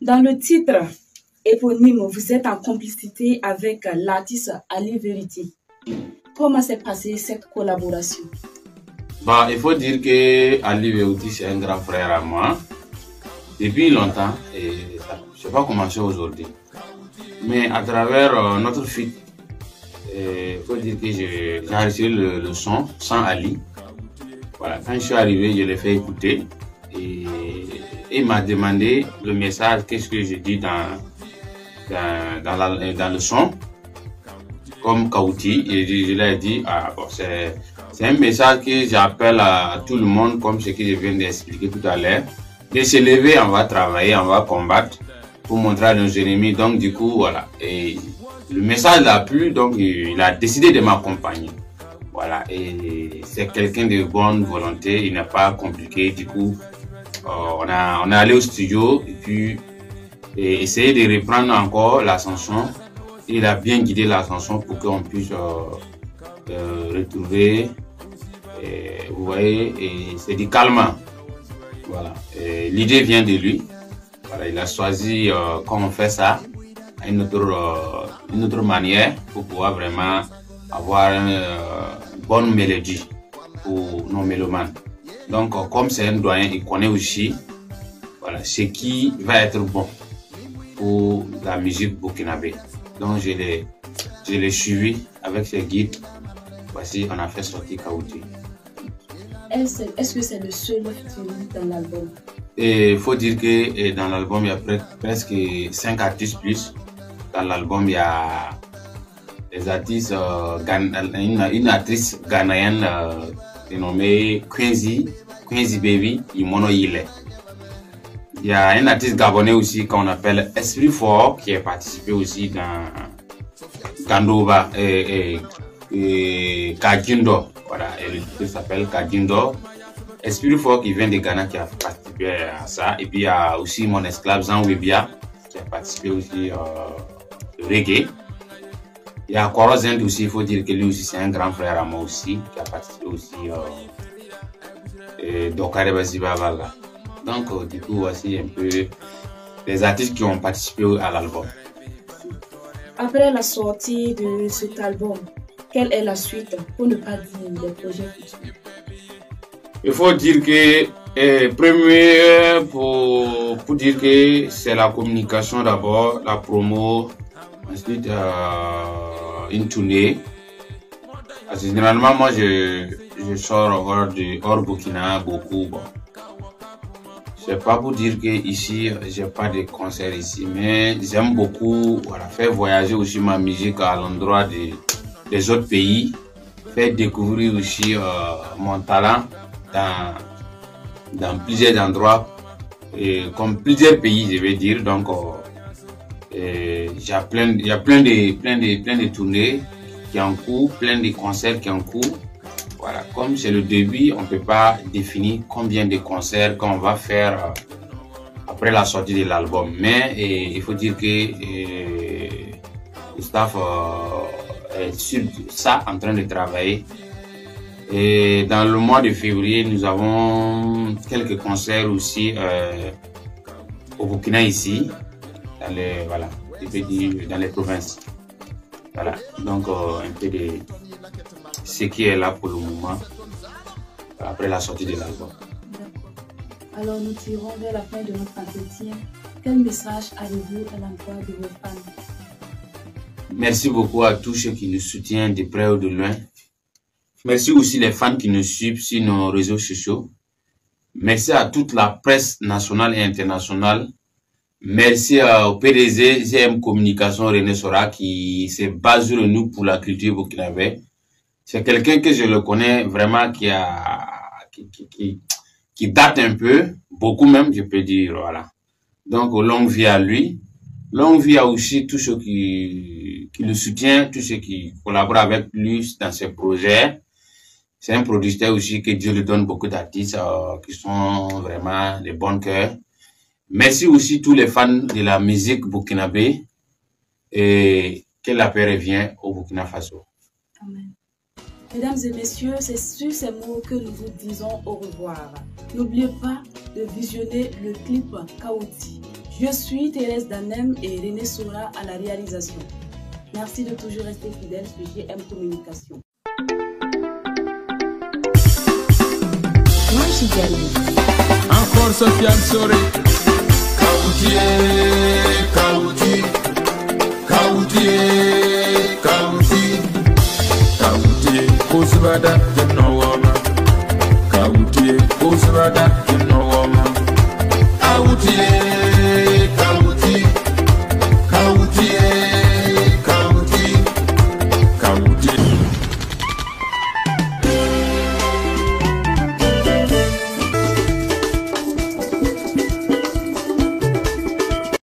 Dans le titre éponyme, vous êtes en complicité avec l'artiste Ali Verity. Comment s'est passée cette collaboration? Il faut dire que Ali Verity, c'est un grand frère à moi depuis longtemps et ça n'a pas commencé aujourd'hui. Mais à travers notre feat, il faut dire que j'ai enregistré le son sans Ali. Voilà, quand je suis arrivé, je l'ai fait écouter et il m'a demandé le message, qu'est-ce que je dis dans le son, comme Kauti, et je lui ai dit, c'est un message que j'appelle à tout le monde, comme ce que je viens d'expliquer tout à l'heure, de se lever, on va travailler, on va combattre pour montrer à nos ennemis. Donc du coup, voilà, et le message l'a plu, donc il a décidé de m'accompagner. Voilà, et c'est quelqu'un de bonne volonté, il n'est pas compliqué. Du coup, on est allé au studio et puis essayer de reprendre encore la chanson. Il a bien guidé la chanson pour qu'on puisse retrouver. Vous voyez, et c'est du calme. Voilà, l'idée vient de lui. Voilà, il a choisi quand on fait ça, une autre manière pour pouvoir vraiment avoir une bonne mélodie pour nos mélomanes. Donc, comme c'est un doyen, il connaît aussi, voilà, ce qui va être bon pour la musique burkinabé. Donc, je l'ai suivi avec ses guides. Voici, on a fait sortir Kauti. Est-ce que c'est le seul featuring dans l'album? Il faut dire que dans l'album, il y a presque 5 artistes plus. Dans l'album, il y a des artistes, une actrice ghanéenne dénommée Quincy Baby Imono Yile. Il y a un artiste gabonais aussi qu'on appelle Esprit Fort qui a participé aussi dans Gandoba et Kajindo. Voilà, il s'appelle Kajindo. Esprit Fort qui vient de Ghana qui a participé à ça. Et puis il y a aussi mon esclave Zan Webia qui a participé aussi au reggae. Il y a Korozend aussi, il faut dire que lui aussi c'est un grand frère à moi aussi, qui a participé aussi Dokare Bazibavala. Donc du coup voici un peu les artistes qui ont participé à l'album. Après la sortie de cet album, quelle est la suite, pour ne pas dire les projets futurs? Il faut dire que premier pour dire que c'est la communication d'abord, la promo, ensuite une tournée. Parce que généralement moi je sors hors Burkina beaucoup. Bon. C'est pas pour dire que ici j'ai pas de concert ici, mais j'aime beaucoup, voilà, faire voyager aussi ma musique à l'endroit des autres pays, faire découvrir aussi mon talent dans plusieurs endroits, comme plusieurs pays je vais dire. Donc il y a plein de tournées qui sont en cours, plein de concerts qui sont en cours. Voilà, comme c'est le début, on ne peut pas définir combien de concerts qu'on va faire après la sortie de l'album. Mais il faut dire que le staff est sur ça en train de travailler. Et dans le mois de février, nous avons quelques concerts aussi au Burkina ici, dans les provinces. Voilà, donc un peu de ce qui est là pour le moment, après la sortie de l'album. Alors nous tirons vers la fin de notre entretien. Quel message avez-vous à l'endroit de vos fans? Merci beaucoup à tous ceux qui nous soutiennent de près ou de loin. Merci aussi les fans qui nous suivent sur nos réseaux sociaux. Merci à toute la presse nationale et internationale. Merci au PDG GM Communication René Sora qui se base sur nous pour la culture burkinabé. C'est quelqu'un que je le connais vraiment qui date un peu, beaucoup même, je peux dire, voilà. Donc, longue vie à lui. Longue vie à aussi tous ceux qui le soutiennent, tous ceux qui collaborent avec lui dans ses projets. C'est un producteur aussi que Dieu lui donne beaucoup d'artistes qui sont vraiment de bon cœur. Merci aussi tous les fans de la musique burkinabé et que la paix revienne au Burkina Faso. Amen. Mesdames et messieurs, c'est sur ces mots que nous vous disons au revoir. N'oubliez pas de visionner le clip Kauti. Je suis Thérèse Danem et René Sora à la réalisation. Merci de toujours rester fidèle sur GM Communication. Encore Sofiane Soré. Kaouti, Kousbada, you know, Kaouti, Kousbada, you know.